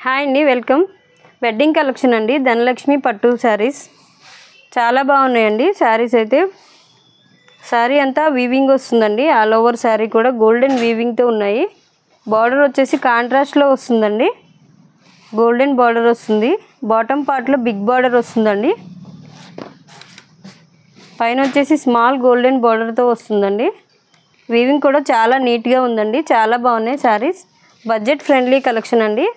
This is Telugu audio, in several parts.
హాయ్ అండి, వెల్కమ్. వెడ్డింగ్ కలెక్షన్ అండి. ధనలక్ష్మి పట్టు శారీస్ చాలా బాగున్నాయండి. శారీస్ అయితే శారీ అంతా వీవింగ్ వస్తుందండి. ఆల్ ఓవర్ శారీ కూడా గోల్డెన్ వీవింగ్తో ఉన్నాయి. బార్డర్ వచ్చేసి కాంట్రాస్ట్లో వస్తుందండి. గోల్డెన్ బార్డర్ వస్తుంది. బాటమ్ పార్ట్లో బిగ్ బార్డర్ వస్తుందండి. పైన వచ్చేసి స్మాల్ గోల్డెన్ బార్డర్తో వస్తుందండి. వీవింగ్ కూడా చాలా నీట్గా ఉందండి. చాలా బాగున్నాయి శారీస్. బడ్జెట్ ఫ్రెండ్లీ కలెక్షన్ అండి.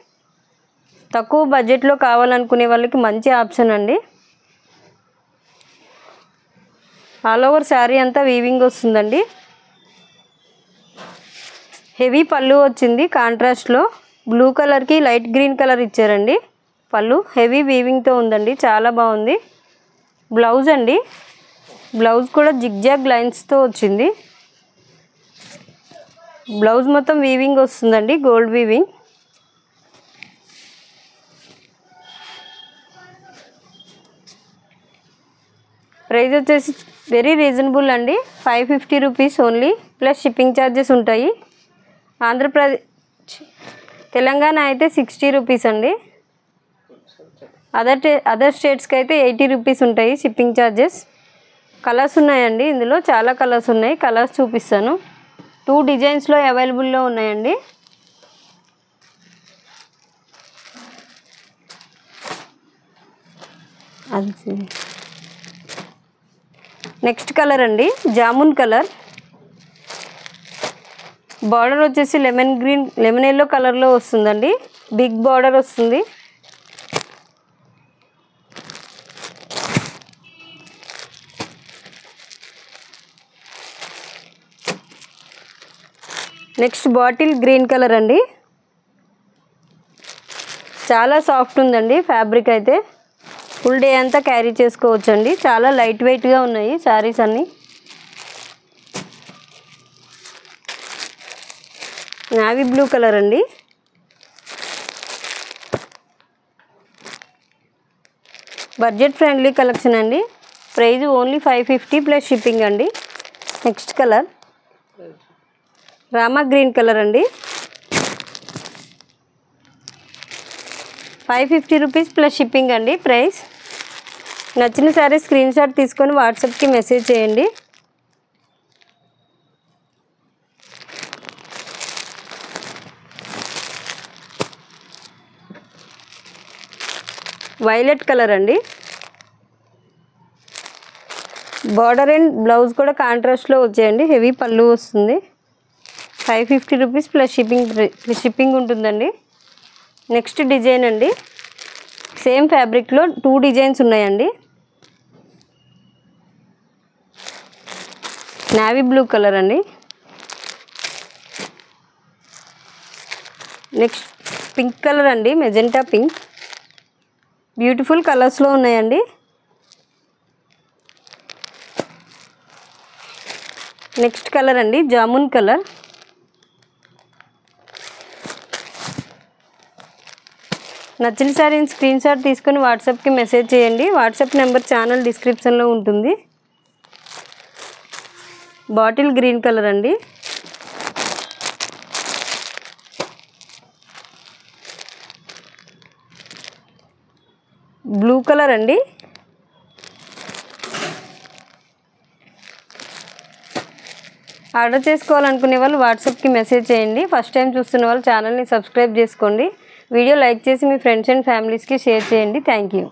తక్కువ బడ్జెట్లో కావాలనుకునే వాళ్ళకి మంచి ఆప్షన్ అండి. ఆల్ ఓవర్ శారీ అంతా వీవింగ్ వస్తుందండి. హెవీ పళ్ళు వచ్చింది. కాంట్రాస్ట్లో బ్లూ కలర్కి లైట్ గ్రీన్ కలర్ ఇచ్చారండి. పళ్ళు హెవీ వీవింగ్తో ఉందండి. చాలా బాగుంది. బ్లౌజ్ అండి. బ్లౌజ్ కూడా జిగ్జాగ్ లైన్స్తో వచ్చింది. బ్లౌజ్ మొత్తం వీవింగ్ వస్తుందండి. Gold weaving. ప్రైస్ వచ్చేసి వెరీ రీజనబుల్ అండి. 550 rupees only, plus shipping charges ఉంటాయి. ఆంధ్రప్రదేశ్ తెలంగాణ అయితే 60 రూపీస్ అండి. అదర్ స్టేట్స్కి అయితే 80 రూపీస్ ఉంటాయి షిప్పింగ్ ఛార్జెస్. కలర్స్ ఉన్నాయండి. ఇందులో చాలా కలర్స్ ఉన్నాయి. కలర్స్ చూపిస్తాను. 2 డిజైన్స్లో అవైలబుల్లో ఉన్నాయండి. అది నెక్స్ట్ కలర్ అండి, జామున్ కలర్. బార్డర్ వచ్చేసి లెమన్ ఎల్లో కలర్లో వస్తుందండి. బిగ్ బార్డర్ వస్తుంది. నెక్స్ట్ బాటిల్ గ్రీన్ కలర్ అండి. చాలా సాఫ్ట్ ఉందండి ఫ్యాబ్రిక్ అయితే. ఫుల్ డే అంతా క్యారీ చేసుకోవచ్చు అండి. చాలా లైట్ వెయిట్గా ఉన్నాయి శారీస్ అన్నీ. నావీ బ్లూ కలర్ అండి. బడ్జెట్ ఫ్రెండ్లీ కలెక్షన్ అండి. ప్రైస్ ఓన్లీ 550 ప్లస్ షిప్పింగ్ అండి. Next colour Rama green colour అండి. 550 రూపీస్ ప్లస్ షిప్పింగ్ అండి ప్రైస్. నచ్చిన శారీ స్క్రీన్ షాట్ తీసుకొని వాట్సాప్కి మెసేజ్ చేయండి. వైలెట్ కలర్ అండి. బార్డర్ అండ్ బ్లౌజ్ కూడా కాంట్రాస్ట్లో వచ్చాయండి. హెవీ పళ్ళు వస్తుంది. 550 రూపీస్ ప్లస్ షిప్పింగ్ ఉంటుందండి. నెక్స్ట్ డిజైన్ అండి. సేమ్ ఫ్యాబ్రిక్లో 2 డిజైన్స్ ఉన్నాయండి. నావీ బ్లూ కలర్ అండి. నెక్స్ట్ పింక్ కలర్ అండి, మెజెంటా పింక్. బ్యూటిఫుల్ కలర్స్లో ఉన్నాయండి. నెక్స్ట్ కలర్ అండి, జామున్ కలర్. నచ్చిన శారీని స్క్రీన్ షాట్ తీసుకొని వాట్సాప్కి మెసేజ్ చేయండి. వాట్సాప్ నెంబర్ ఛానల్ డిస్క్రిప్షన్లో ఉంటుంది. బాటిల్ గ్రీన్ కలర్ అండి. బ్లూ కలర్ అండి. ఆర్డర్ చేసుకోవాలనుకునే వాళ్ళు వాట్సాప్కి మెసేజ్ చేయండి. ఫస్ట్ టైం చూస్తున్న వాళ్ళు ఛానల్ని సబ్స్క్రైబ్ చేసుకోండి. వీడియో లైక్ చేసి మీ ఫ్రెండ్స్ అండ్ ఫ్యామిలీస్కి షేర్ చేయండి. Thank you.